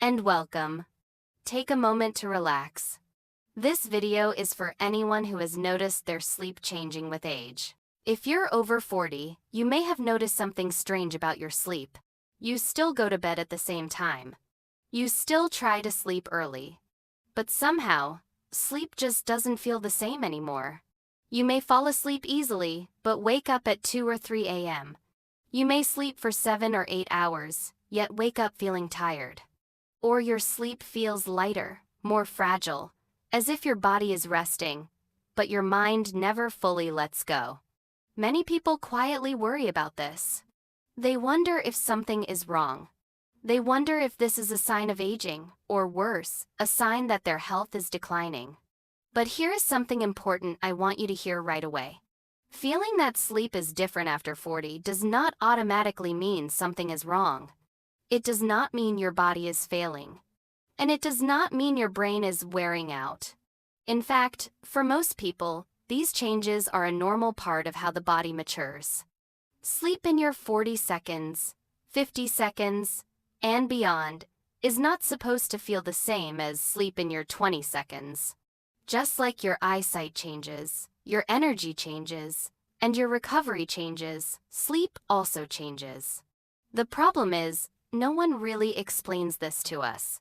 and welcome. Take a moment to relax. This video is for anyone who has noticed their sleep changing with age. If you're over 40, you may have noticed something strange about your sleep. You still go to bed at the same time. You still try to sleep early. But somehow, sleep just doesn't feel the same anymore. You may fall asleep easily, but wake up at 2 or 3 a.m. You may sleep for 7 or 8 hours, yet wake up feeling tired. Or your sleep feels lighter, more fragile, as if your body is resting, but your mind never fully lets go. Many people quietly worry about this. They wonder if something is wrong. They wonder if this is a sign of aging, or worse, a sign that their health is declining. But here is something important I want you to hear right away. Feeling that sleep is different after 40 does not automatically mean something is wrong. It does not mean your body is failing. And it does not mean your brain is wearing out. In fact, for most people, these changes are a normal part of how the body matures. Sleep in your 40 seconds, 50 seconds, and beyond is not supposed to feel the same as sleep in your 20 seconds. Just like your eyesight changes, your energy changes, and your recovery changes, sleep also changes. The problem is, no one really explains this to us.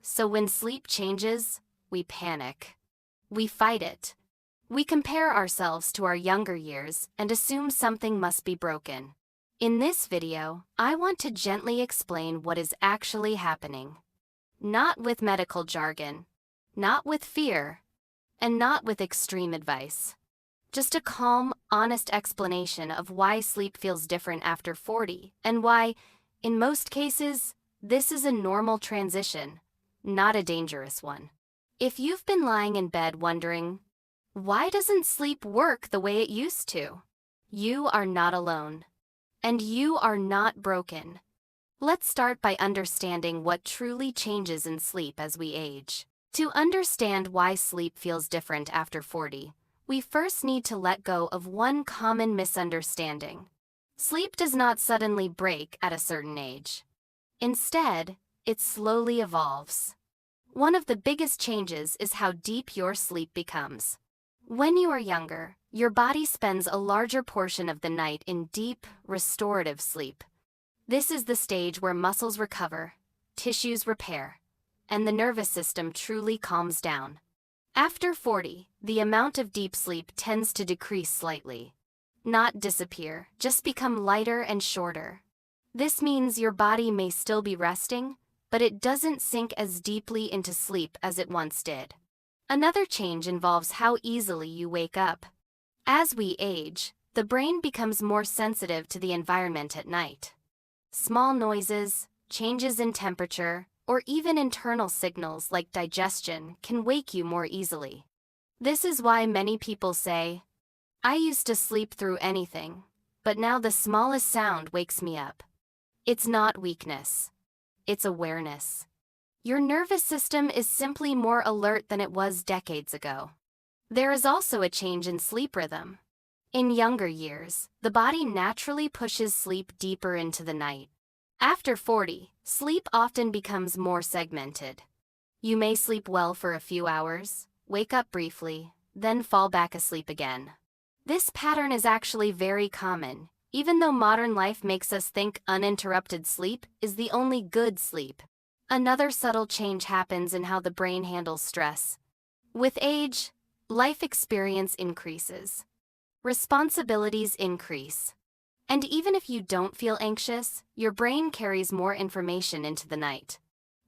So when sleep changes, we panic. We fight it. We compare ourselves to our younger years and assume something must be broken. In this video, I want to gently explain what is actually happening. Not with medical jargon, not with fear, and not with extreme advice. Just a calm, honest explanation of why sleep feels different after 40 and why, in most cases, this is a normal transition, not a dangerous one. If you've been lying in bed wondering, why doesn't sleep work the way it used to? You are not alone. And you are not broken. Let's start by understanding what truly changes in sleep as we age. To understand why sleep feels different after 40, we first need to let go of one common misunderstanding. Sleep does not suddenly break at a certain age. Instead, it slowly evolves. One of the biggest changes is how deep your sleep becomes. When you are younger, your body spends a larger portion of the night in deep, restorative sleep. This is the stage where muscles recover, tissues repair, and the nervous system truly calms down. After 40, the amount of deep sleep tends to decrease slightly. Not disappear, just become lighter and shorter. This means your body may still be resting, but it doesn't sink as deeply into sleep as it once did. Another change involves how easily you wake up. As we age, the brain becomes more sensitive to the environment at night. Small noises, changes in temperature, or even internal signals like digestion can wake you more easily. This is why many people say, "I used to sleep through anything, but now the smallest sound wakes me up." It's not weakness. It's awareness. Your nervous system is simply more alert than it was decades ago. There is also a change in sleep rhythm. In younger years, the body naturally pushes sleep deeper into the night. After 40, sleep often becomes more segmented. You may sleep well for a few hours, wake up briefly, then fall back asleep again. This pattern is actually very common, even though modern life makes us think uninterrupted sleep is the only good sleep. Another subtle change happens in how the brain handles stress. With age, life experience increases. Responsibilities increase. And even if you don't feel anxious, your brain carries more information into the night.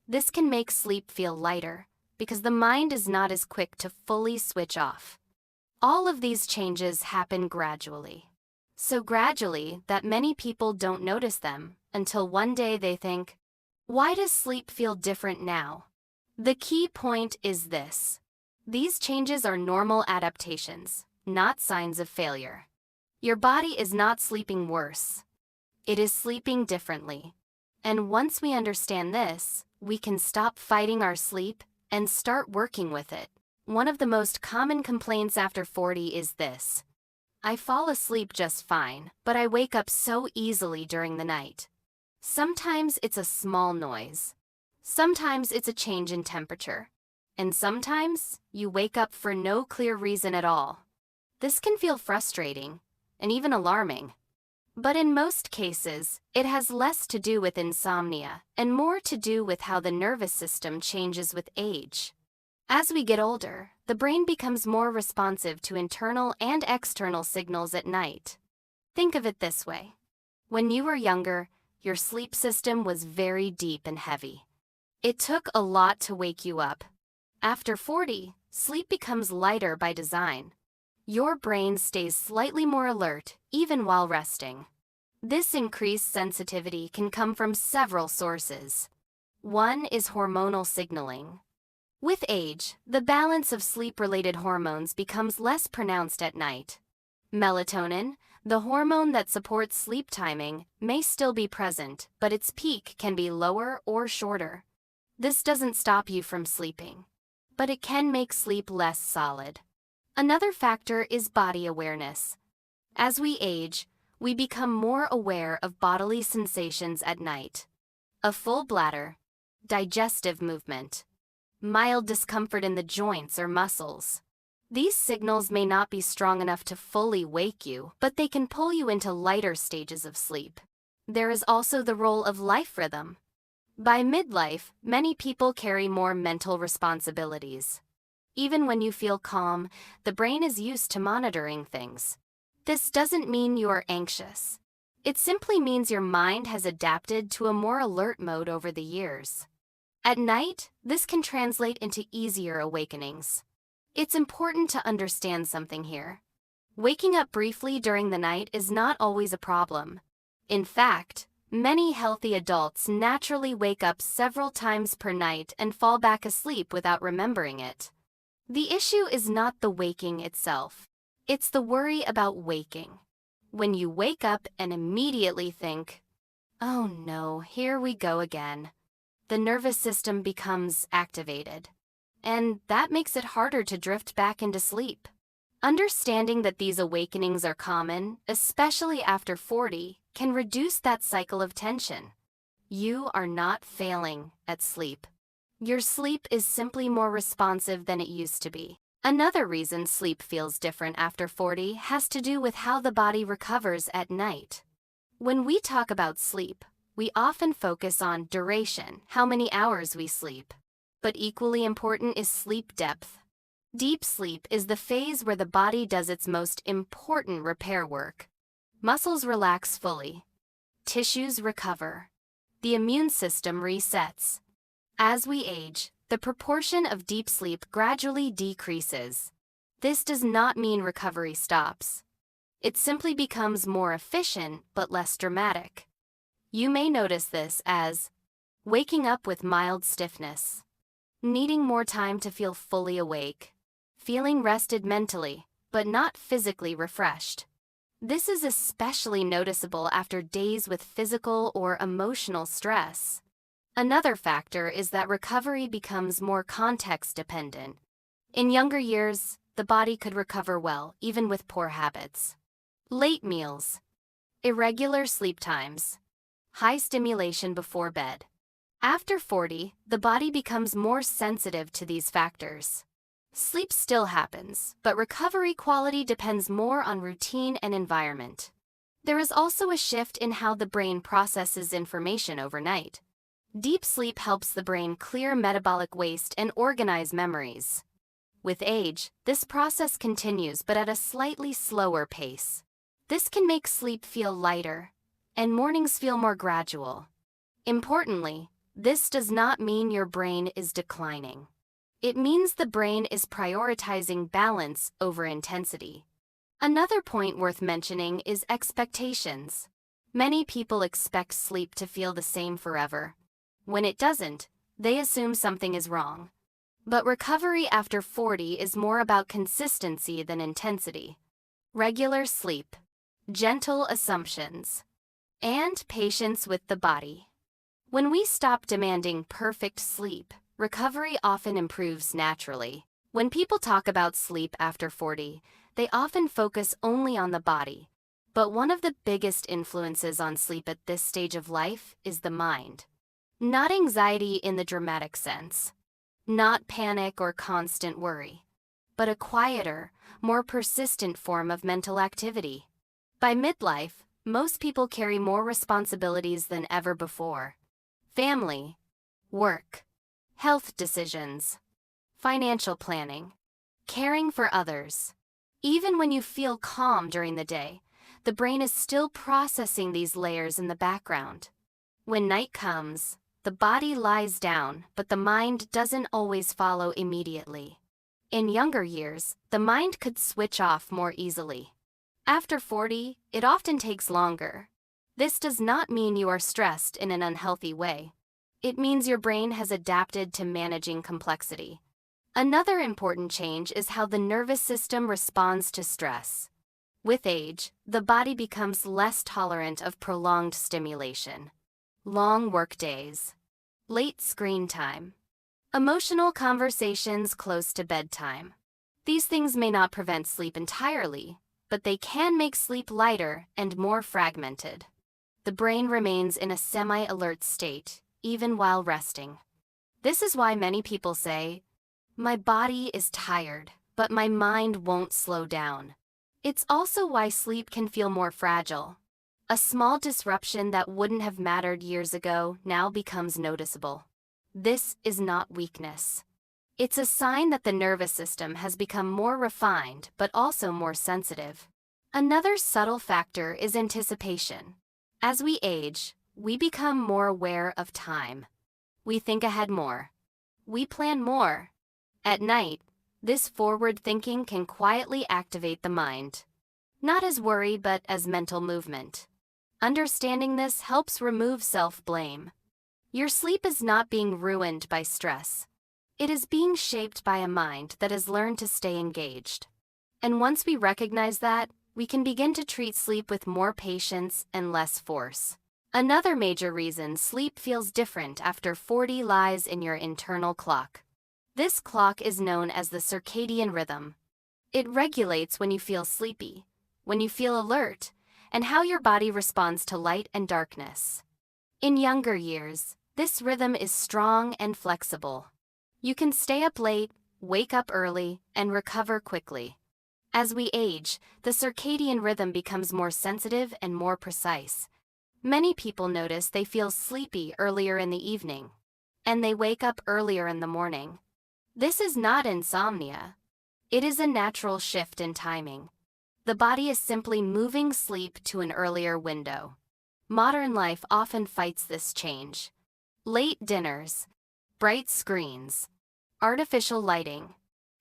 This can make sleep feel lighter, because the mind is not as quick to fully switch off. All of these changes happen gradually. So gradually that many people don't notice them until one day they think, why does sleep feel different now? The key point is this. These changes are normal adaptations, not signs of failure. Your body is not sleeping worse. It is sleeping differently. And once we understand this, we can stop fighting our sleep and start working with it. One of the most common complaints after 40 is this. I fall asleep just fine, but I wake up so easily during the night. Sometimes it's a small noise. Sometimes it's a change in temperature, and sometimes you wake up for no clear reason at all. This can feel frustrating and even alarming. But in most cases, it has less to do with insomnia and more to do with how the nervous system changes with age. As we get older, the brain becomes more responsive to internal and external signals at night. Think of it this way. When you were younger, your sleep system was very deep and heavy. It took a lot to wake you up. After 40, sleep becomes lighter by design. Your brain stays slightly more alert, even while resting. This increased sensitivity can come from several sources. One is hormonal signaling. With age, the balance of sleep-related hormones becomes less pronounced at night. Melatonin, the hormone that supports sleep timing, may still be present, but its peak can be lower or shorter. This doesn't stop you from sleeping, but it can make sleep less solid. Another factor is body awareness. As we age, we become more aware of bodily sensations at night. A full bladder, digestive movement, mild discomfort in the joints or muscles. These signals may not be strong enough to fully wake you, but they can pull you into lighter stages of sleep. There is also the role of life rhythm. By midlife, many people carry more mental responsibilities. Even when you feel calm, the brain is used to monitoring things. This doesn't mean you are anxious. It simply means your mind has adapted to a more alert mode over the years. At night, this can translate into easier awakenings. It's important to understand something here. Waking up briefly during the night is not always a problem. In fact, many healthy adults naturally wake up several times per night and fall back asleep without remembering it. The issue is not the waking itself. It's the worry about waking. When you wake up and immediately think, "Oh no, here we go again," the nervous system becomes activated. And that makes it harder to drift back into sleep. Understanding that these awakenings are common, especially after 40, can reduce that cycle of tension. You are not failing at sleep. Your sleep is simply more responsive than it used to be. Another reason sleep feels different after 40 has to do with how the body recovers at night. When we talk about sleep, we often focus on duration, how many hours we sleep. But equally important is sleep depth. Deep sleep is the phase where the body does its most important repair work. Muscles relax fully. Tissues recover. The immune system resets. As we age, the proportion of deep sleep gradually decreases. This does not mean recovery stops. It simply becomes more efficient but less dramatic. You may notice this as waking up with mild stiffness, needing more time to feel fully awake, feeling rested mentally, but not physically refreshed. This is especially noticeable after days with physical or emotional stress. Another factor is that recovery becomes more context-dependent. In younger years, the body could recover well, even with poor habits. Late meals, irregular sleep times, high stimulation before bed. After 40, the body becomes more sensitive to these factors. Sleep still happens, but recovery quality depends more on routine and environment. There is also a shift in how the brain processes information overnight. Deep sleep helps the brain clear metabolic waste and organize memories. With age, this process continues but at a slightly slower pace. This can make sleep feel lighter, and mornings feel more gradual. Importantly, this does not mean your brain is declining. It means the brain is prioritizing balance over intensity. Another point worth mentioning is expectations. Many people expect sleep to feel the same forever. When it doesn't, they assume something is wrong. But recovery after 40 is more about consistency than intensity. Regular sleep, gentle assumptions, and patience with the body. When we stop demanding perfect sleep, recovery often improves naturally. When people talk about sleep after 40, they often focus only on the body. But one of the biggest influences on sleep at this stage of life is the mind. Not anxiety in the dramatic sense. Not panic or constant worry. But a quieter, more persistent form of mental activity. By midlife, most people carry more responsibilities than ever before. Family, work, health decisions, financial planning, caring for others. Even when you feel calm during the day, the brain is still processing these layers in the background. When night comes, the body lies down, but the mind doesn't always follow immediately. In younger years, the mind could switch off more easily. After 40, it often takes longer. This does not mean you are stressed in an unhealthy way. It means your brain has adapted to managing complexity. Another important change is how the nervous system responds to stress. With age, the body becomes less tolerant of prolonged stimulation. Long work days, late screen time, emotional conversations close to bedtime. These things may not prevent sleep entirely, but they can make sleep lighter and more fragmented. The brain remains in a semi-alert state, even while resting. This is why many people say, "My body is tired, but my mind won't slow down." It's also why sleep can feel more fragile. A small disruption that wouldn't have mattered years ago now becomes noticeable. This is not weakness. It's a sign that the nervous system has become more refined but also more sensitive. Another subtle factor is anticipation. As we age, we become more aware of time. We think ahead more. We plan more. At night, this forward thinking can quietly activate the mind. Not as worry but as mental movement. Understanding this helps remove self-blame. Your sleep is not being ruined by stress. It is being shaped by a mind that has learned to stay engaged. And once we recognize that, we can begin to treat sleep with more patience and less force. Another major reason sleep feels different after 40 lies in your internal clock. This clock is known as the circadian rhythm. It regulates when you feel sleepy, when you feel alert, and how your body responds to light and darkness. In younger years, this rhythm is strong and flexible. You can stay up late, wake up early, and recover quickly. As we age, the circadian rhythm becomes more sensitive and more precise. Many people notice they feel sleepy earlier in the evening, and they wake up earlier in the morning. This is not insomnia. It is a natural shift in timing. The body is simply moving sleep to an earlier window. Modern life often fights this change. Late dinners, bright screens, artificial lighting.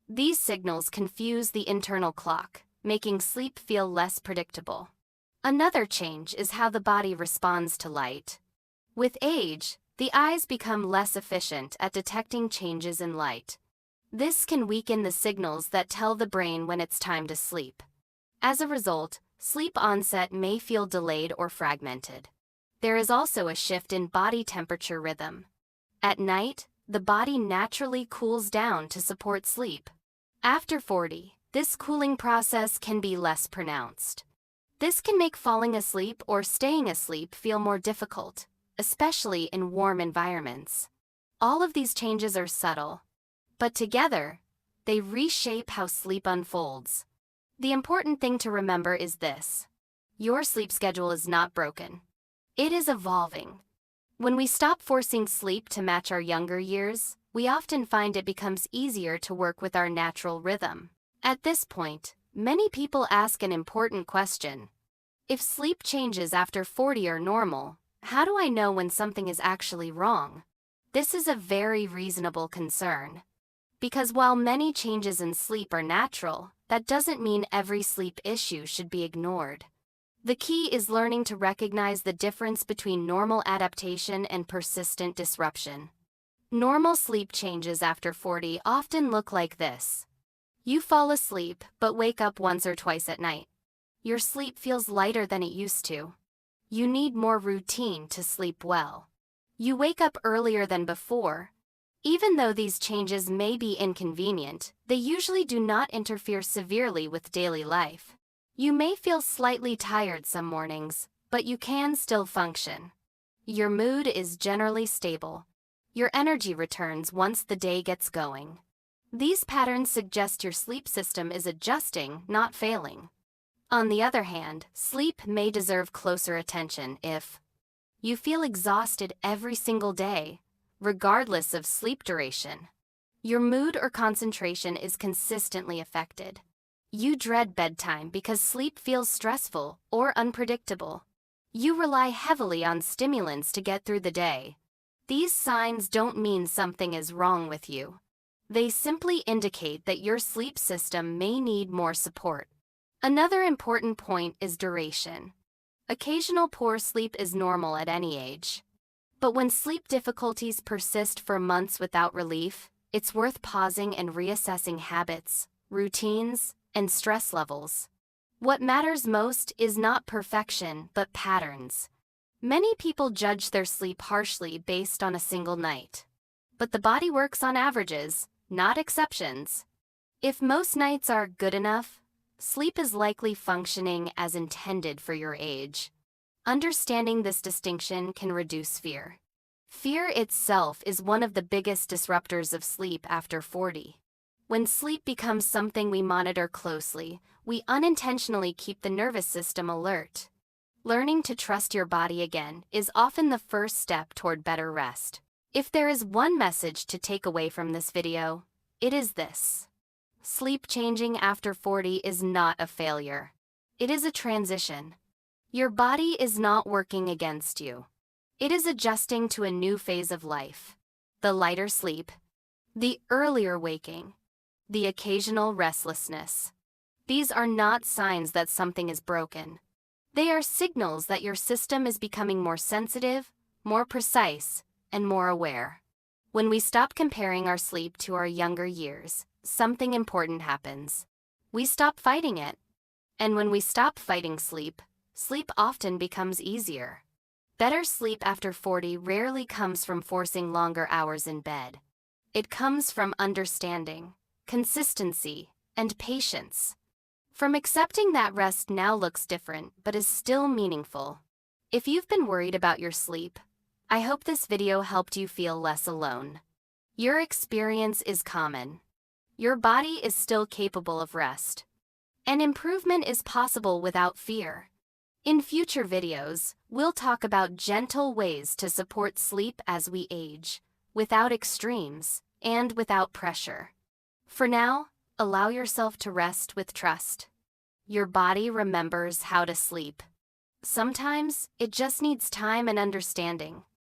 These signals confuse the internal clock, making sleep feel less predictable. Another change is how the body responds to light. With age, the eyes become less efficient at detecting changes in light. This can weaken the signals that tell the brain when it's time to sleep. As a result, sleep onset may feel delayed or fragmented. There is also a shift in body temperature rhythm. At night, the body naturally cools down to support sleep. After 40, this cooling process can be less pronounced. This can make falling asleep or staying asleep feel more difficult, especially in warm environments. All of these changes are subtle, but together, they reshape how sleep unfolds. The important thing to remember is this: your sleep schedule is not broken. It is evolving. When we stop forcing sleep to match our younger years, we often find it becomes easier to work with our natural rhythm. At this point, many people ask an important question. If sleep changes after 40 are normal, how do I know when something is actually wrong? This is a very reasonable concern. Because while many changes in sleep are natural, that doesn't mean every sleep issue should be ignored. The key is learning to recognize the difference between normal adaptation and persistent disruption. Normal sleep changes after 40 often look like this. You fall asleep but wake up once or twice at night. Your sleep feels lighter than it used to. You need more routine to sleep well. You wake up earlier than before. Even though these changes may be inconvenient, they usually do not interfere severely with daily life. You may feel slightly tired some mornings, but you can still function. Your mood is generally stable. Your energy returns once the day gets going. These patterns suggest your sleep system is adjusting, not failing. On the other hand, sleep may deserve closer attention if you feel exhausted every single day, regardless of sleep duration. Your mood or concentration is consistently affected. You dread bedtime because sleep feels stressful or unpredictable. You rely heavily on stimulants to get through the day. These signs don't mean something is wrong with you. They simply indicate that your sleep system may need more support. Another important point is duration. Occasional poor sleep is normal at any age. But when sleep difficulties persist for months without relief, it's worth pausing and reassessing habits, routines, and stress levels. What matters most is not perfection, but patterns. Many people judge their sleep harshly based on a single night. But the body works on averages, not exceptions. If most nights are good enough, sleep is likely functioning as intended for your age. Understanding this distinction can reduce fear. Fear itself is one of the biggest disruptors of sleep after 40. When sleep becomes something we monitor closely, we unintentionally keep the nervous system alert. Learning to trust your body again is often the first step toward better rest. If there is one message to take away from this video, it is this. Sleep changing after 40 is not a failure. It is a transition. Your body is not working against you. It is adjusting to a new phase of life. The lighter sleep, the earlier waking, the occasional restlessness. These are not signs that something is broken. They are signals that your system is becoming more sensitive, more precise, and more aware. When we stop comparing our sleep to our younger years, something important happens. We stop fighting it. And when we stop fighting sleep, sleep often becomes easier. Better sleep after 40 rarely comes from forcing longer hours in bed. It comes from understanding, consistency, and patience. From accepting that rest now looks different but is still meaningful. If you've been worried about your sleep, I hope this video helped you feel less alone. Your experience is common. Your body is still capable of rest. And improvement is possible without fear. In future videos, we'll talk about gentle ways to support sleep as we age, without extremes and without pressure. For now, allow yourself to rest with trust. Your body remembers how to sleep. Sometimes, it just needs time and understanding.